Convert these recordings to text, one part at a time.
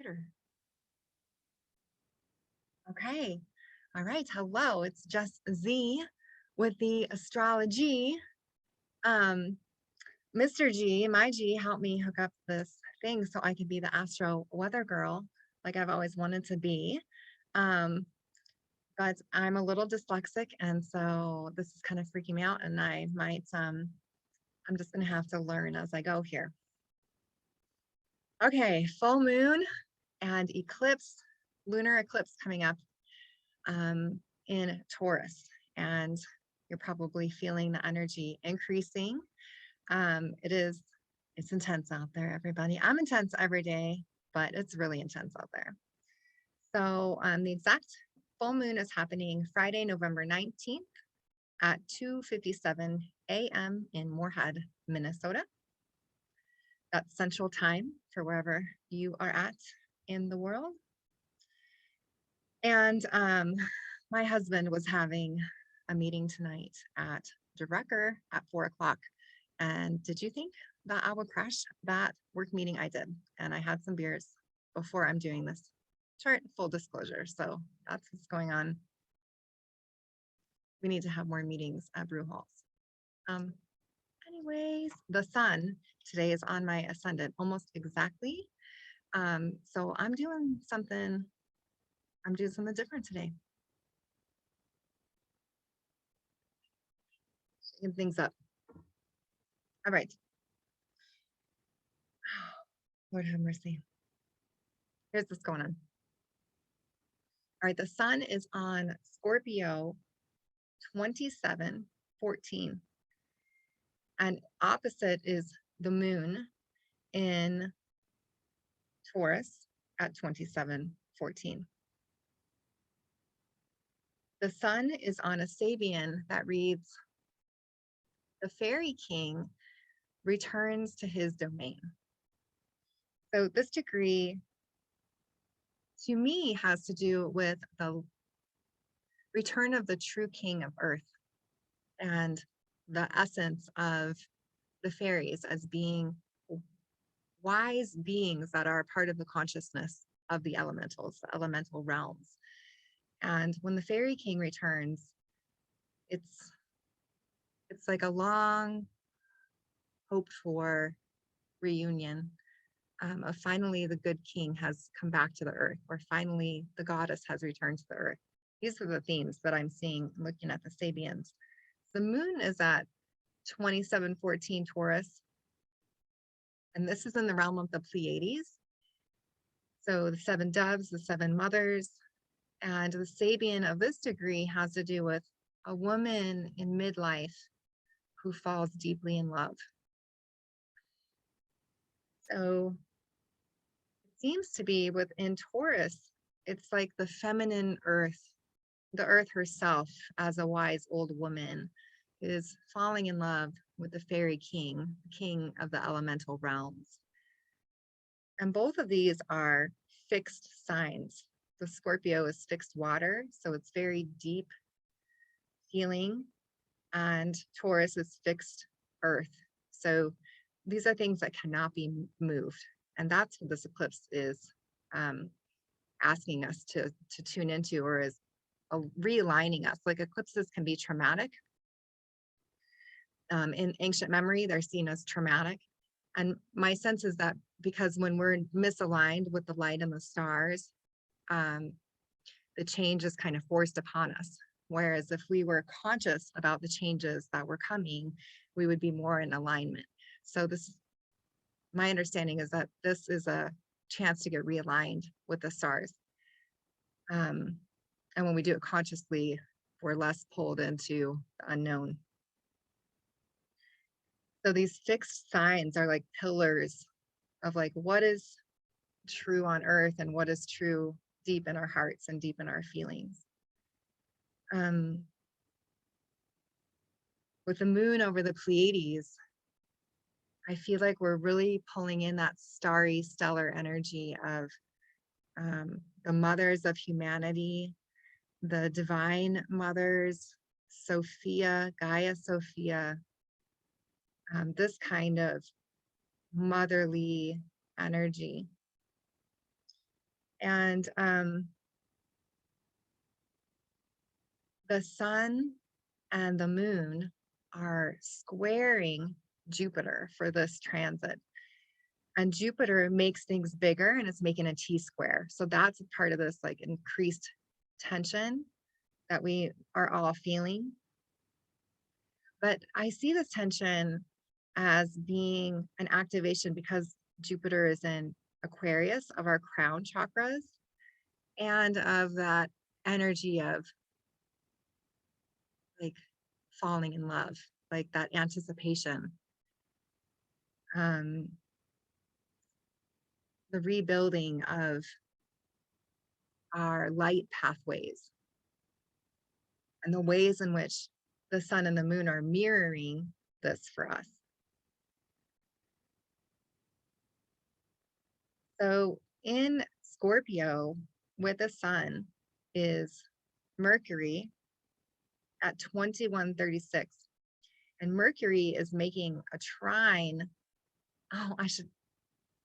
computer. Okay. All right. Hello. It's just Z with the astrology. Um, Mr. G, my G, helped me hook up this thing so I could be the astro weather girl like I've always wanted to be. Um, but I'm a little dyslexic, and so this is kind of freaking me out, and I might I'm just gonna have to learn as I go here. Okay, full moon and eclipse, lunar eclipse coming up in Taurus, and you're probably feeling the energy increasing. It's intense out there, everybody. I'm intense every day, but it's really intense out there. So the exact full moon is happening Friday, November 19th at 2:57 a.m. in Moorhead, Minnesota. That's Central Time for wherever you are at in the world. And my husband was having a meeting tonight at Drecker at 4 o'clock. And did you think that I would crash that work meeting? I did. And I had some beers before I'm doing this chart, full disclosure. So that's what's going on. We need to have more meetings at brew halls. Anyways, the sun today is on my ascendant almost exactly. So I'm doing something different today. Shaking things up. All right. Lord have mercy. Here's what's going on. All right, the sun is on Scorpio 27:14. And opposite is the moon in Taurus at 27:14. The sun is on a Sabian that reads, the fairy king returns to his domain. So this degree to me has to do with the return of the true king of earth and the essence of the fairies as being wise beings that are part of the consciousness of the elementals, the elemental realms. And when the fairy king returns, it's like a long hoped for reunion of finally the good king has come back to the earth, or finally the goddess has returned to the earth. These are the themes that I'm seeing looking at the Sabians. The moon is at 27:14 Taurus, and this is in the realm of the Pleiades. So the seven doves, the seven mothers, and the Sabian of this degree has to do with a woman in midlife who falls deeply in love. So it seems to be within Taurus, it's like the feminine earth, the earth herself as a wise old woman is falling in love with the fairy king, king of the elemental realms. And both of these are fixed signs. The Scorpio is fixed water, so it's very deep feeling, and Taurus is fixed earth. So these are things that cannot be moved. And that's what this eclipse is asking us to tune into, or is realigning us. Like eclipses can be traumatic. In ancient memory, they're seen as traumatic. And my sense is that because when we're misaligned with the light and the stars, the change is kind of forced upon us. Whereas if we were conscious about the changes that were coming, we would be more in alignment. So my understanding is that this is a chance to get realigned with the stars. And when we do it consciously, we're less pulled into the unknown. So these fixed signs are like pillars of like what is true on earth and what is true deep in our hearts and deep in our feelings. With the moon over the Pleiades, I feel like we're really pulling in that starry, stellar energy of the mothers of humanity, the divine mothers, Sophia, Gaia Sophia, this kind of motherly energy. And the sun and the moon are squaring Jupiter for this transit. And Jupiter makes things bigger and it's making a T square. So that's a part of this like increased tension that we are all feeling. But I see this tension as being an activation because Jupiter is in Aquarius of our crown chakras and of that energy of like falling in love, like that anticipation, um, the rebuilding of our light pathways and the ways in which the sun and the moon are mirroring this for us. So in Scorpio with the sun is Mercury at 2136. And Mercury is making a trine. Oh, I should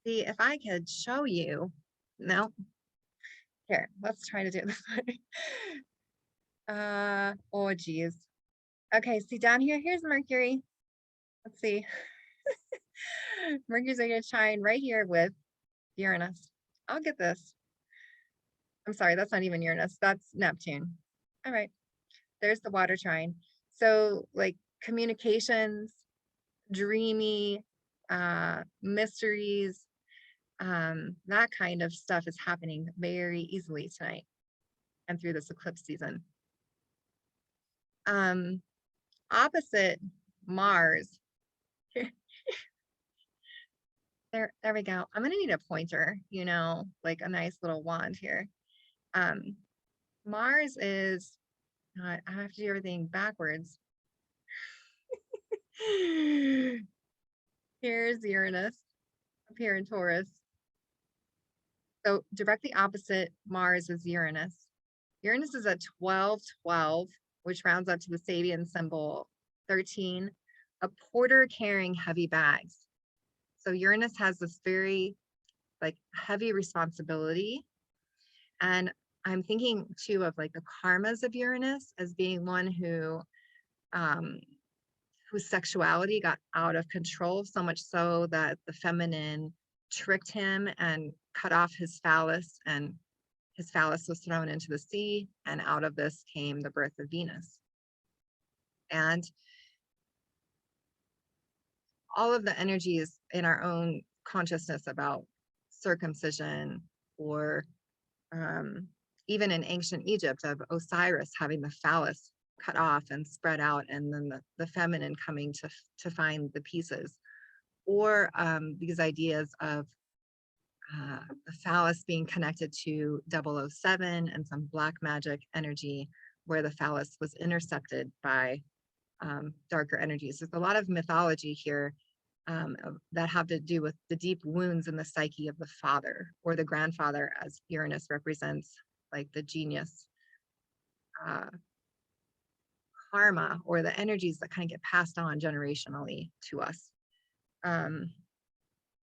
see if I could show you. No. Here, let's try to do it this way. Oh geez. Okay, see down here, here's Mercury. Let's see. Mercury's going to shine right here with Uranus. I'll get this. I'm sorry, that's not even Uranus. That's Neptune. All right, there's the water trine. So like communications, dreamy, mysteries, that kind of stuff is happening very easily tonight and through this eclipse season. Opposite Mars, there we go. I'm gonna need a pointer, like a nice little wand here. Mars is, I have to do everything backwards. Here's Uranus up here in Taurus. So directly opposite Mars is Uranus. Uranus is at 1212, which rounds up to the Sabian symbol 13, a porter carrying heavy bags. So Uranus has this very like heavy responsibility. And I'm thinking too of like the karmas of Uranus as being one whose sexuality got out of control, so much so that the feminine tricked him and cut off his phallus, and his phallus was thrown into the sea, and out of this came the birth of Venus. And all of the energies in our own consciousness about circumcision, or even in ancient Egypt of Osiris having the phallus cut off and spread out, and then the feminine coming to find the pieces, or these ideas of the phallus being connected to 007 and some black magic energy where the phallus was intercepted by darker energies. There's a lot of mythology here that have to do with the deep wounds in the psyche of the father or the grandfather, as Uranus represents like the genius karma, or the energies that kind of get passed on generationally to us.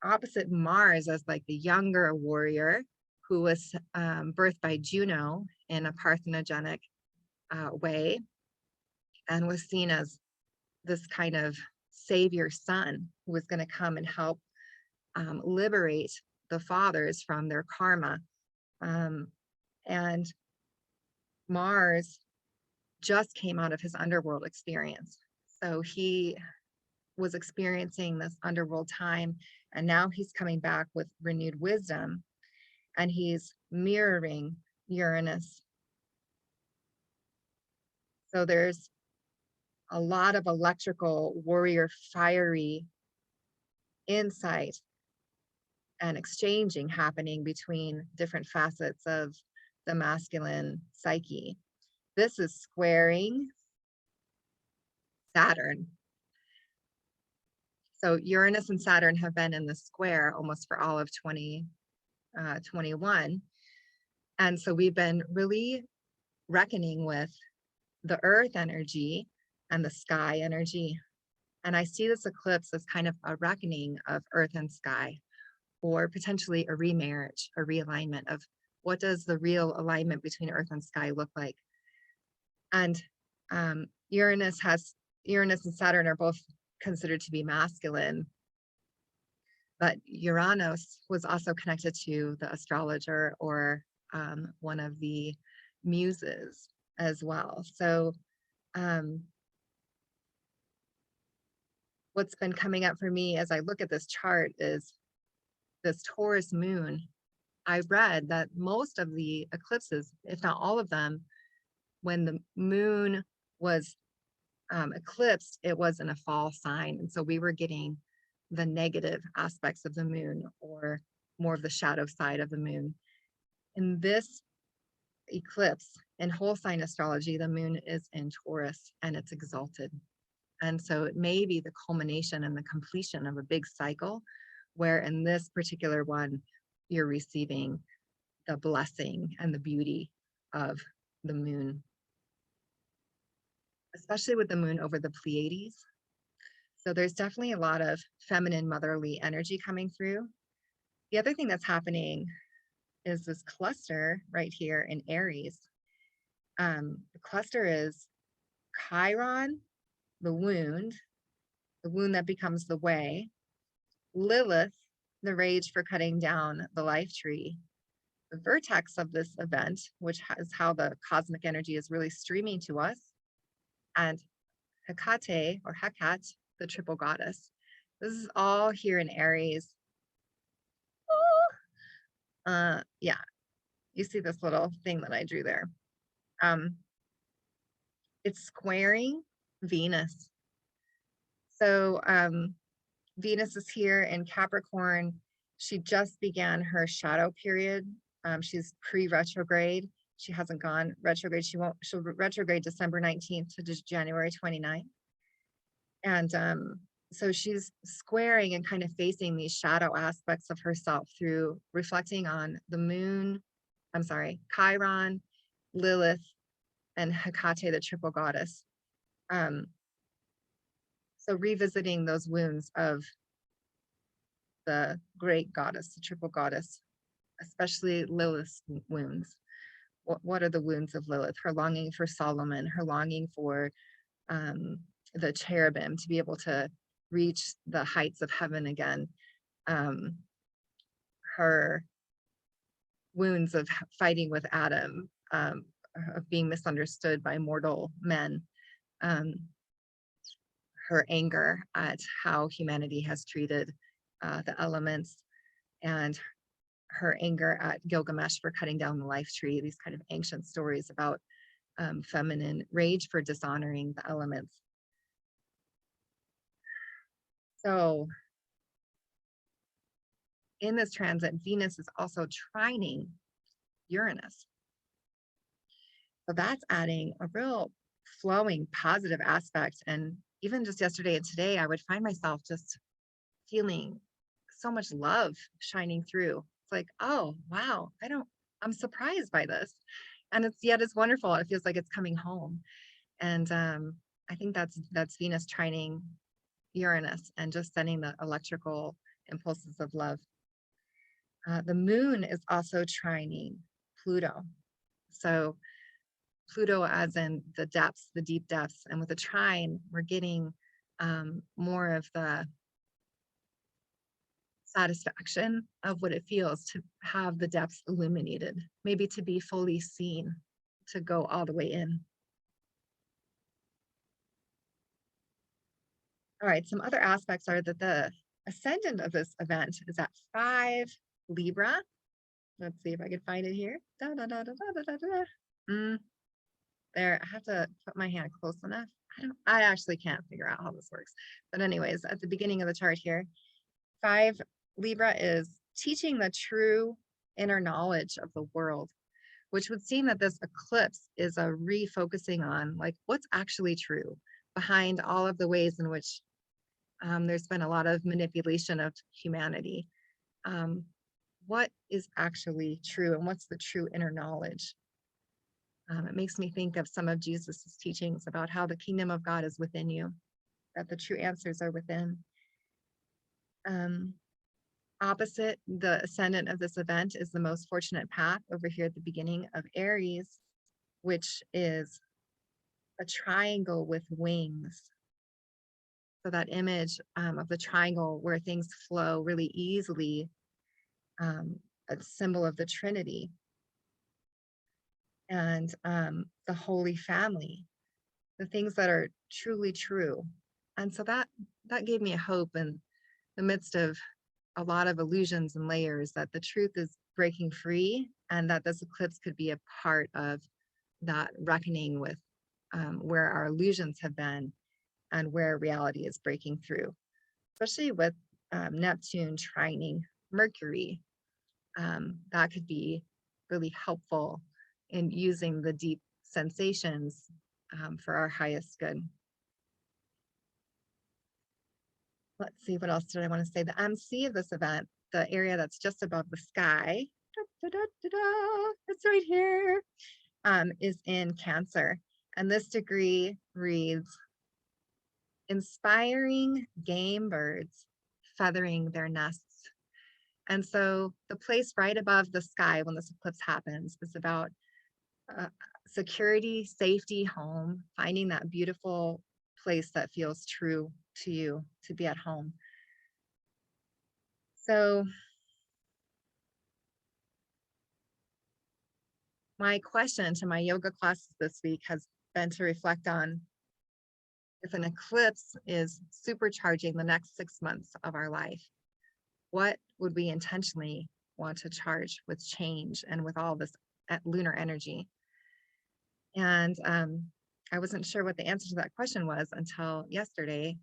Opposite Mars as like the younger warrior who was birthed by Juno in a parthenogenic way and was seen as this kind of savior son who was going to come and help liberate the fathers from their karma. And Mars just came out of his underworld experience. So he was experiencing this underworld time, and now he's coming back with renewed wisdom, and he's mirroring Uranus. So there's a lot of electrical warrior fiery insight and exchanging happening between different facets of the masculine psyche. This is squaring Saturn. So Uranus and Saturn have been in the square almost for all of 2021. And so we've been really reckoning with the earth energy and the sky energy. And I see this eclipse as kind of a reckoning of earth and sky, or potentially a remarriage, a realignment of what does the real alignment between earth and sky look like? And Uranus and Saturn are both considered to be masculine, but Uranus was also connected to the astrologer or one of the muses as well. So what's been coming up for me as I look at this chart is this Taurus moon. I read that most of the eclipses, if not all of them, when the moon was eclipsed, it was in a fall sign. And so we were getting the negative aspects of the moon, or more of the shadow side of the moon. In this eclipse, in whole sign astrology, the moon is in Taurus and it's exalted. And so it may be the culmination and the completion of a big cycle, where in this particular one, you're receiving the blessing and the beauty of the moon, especially with the moon over the Pleiades. So there's definitely a lot of feminine motherly energy coming through. The other thing that's happening is this cluster right here in Aries. The cluster is Chiron, the wound that becomes the way, Lilith, the rage for cutting down the life tree. The vertex of this event, which is how the cosmic energy is really streaming to us, and Hecate or Hecat, the triple goddess. This is all here in Aries. Yeah, you see this little thing that I drew there. It's squaring Venus. So Venus is here in Capricorn. She just began her shadow period. She's pre-retrograde. She hasn't gone retrograde. She'll retrograde December 19th to January 29th. And so she's squaring and kind of facing these shadow aspects of herself through reflecting on the moon, Chiron, Lilith, and Hecate, the triple goddess. So revisiting those wounds of the great goddess, the triple goddess, especially Lilith's wounds. What are the wounds of Lilith? Her longing for Solomon, her longing for the cherubim to be able to reach the heights of heaven again. Her wounds of fighting with Adam, of being misunderstood by mortal men. Her anger at how humanity has treated the elements, and her anger at Gilgamesh for cutting down the life tree, these kind of ancient stories about feminine rage for dishonoring the elements. So in this transit, Venus is also trining Uranus. So that's adding a real flowing positive aspect. And even just yesterday and today, I would find myself just feeling so much love shining through. It's like, oh, wow, I'm surprised by this. And it's wonderful. It feels like it's coming home. And I think that's Venus trining Uranus and just sending the electrical impulses of love. The moon is also trining Pluto. So Pluto as in the depths, the deep depths. And with the trine, we're getting more of the satisfaction of what it feels to have the depths illuminated, maybe to be fully seen, to go all the way in. All right, some other aspects are that the ascendant of this event is at 5 Libra. Let's see if I can find it here. There, I have to put my hand close enough. I actually can't figure out how this works. But anyways, at the beginning of the chart here, 5 Libra is teaching the true inner knowledge of the world, which would seem that this eclipse is a refocusing on like what's actually true behind all of the ways in which there's been a lot of manipulation of humanity. What is actually true and what's the true inner knowledge? It makes me think of some of Jesus's teachings about how the kingdom of God is within you, that the true answers are within. Opposite the ascendant of this event is the most fortunate path over here at the beginning of Aries, which is a triangle with wings. So that image of the triangle where things flow really easily, a symbol of the Trinity and the Holy Family, the things that are truly true. And so that gave me a hope in the midst of a lot of illusions and layers, that the truth is breaking free and that this eclipse could be a part of that reckoning with where our illusions have been and where reality is breaking through, especially with Neptune trining Mercury. That could be really helpful in using the deep sensations for our highest good. Let's see, what else did I want to say? The MC of this event, the area that's just above the sky, it's right here, is in Cancer. And this degree reads, inspiring game birds feathering their nests. And so the place right above the sky when this eclipse happens is about security, safety, home, finding that beautiful place that feels true to you, to be at home. So my question to my yoga classes this week has been to reflect on, if an eclipse is supercharging the next 6 months of our life, what would we intentionally want to charge with change and with all this lunar energy? And I wasn't sure what the answer to that question was until yesterday.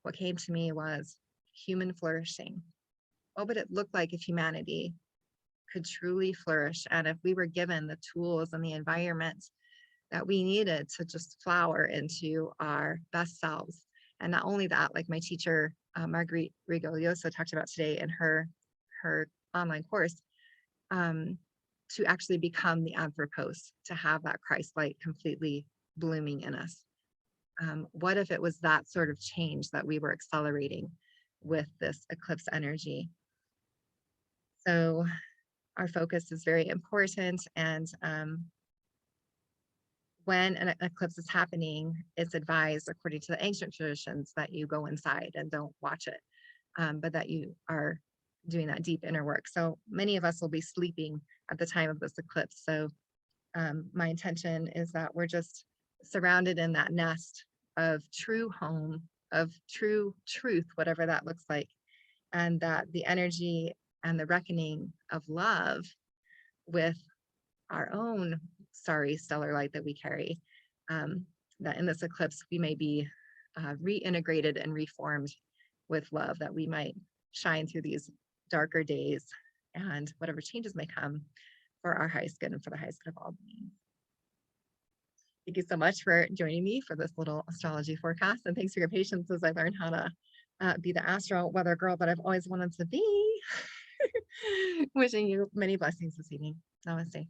What came to me was human flourishing. What would it look like if humanity could truly flourish, and if we were given the tools and the environment that we needed to just flower into our best selves? And not only that, like my teacher Marguerite Rigoglioso talked about today in her online course, to actually become the anthropos, to have that Christ light completely blooming in us. What if it was that sort of change that we were accelerating with this eclipse energy? So our focus is very important, and when an eclipse is happening, it's advised, according to the ancient traditions, that you go inside and don't watch it, but that you are doing that deep inner work. So many of us will be sleeping at the time of this eclipse. So my intention is that we're just surrounded in that nest of true home, of true truth, whatever that looks like, and that the energy and the reckoning of love with our own starry stellar light that we carry, that in this eclipse we may be reintegrated and reformed with love, that we might shine through these darker days and whatever changes may come for our highest good and for the highest good of all beings. Thank you so much for joining me for this little astrology forecast, and thanks for your patience as I learn how to be the astro weather girl that I've always wanted to be. Wishing you many blessings this evening. Namaste.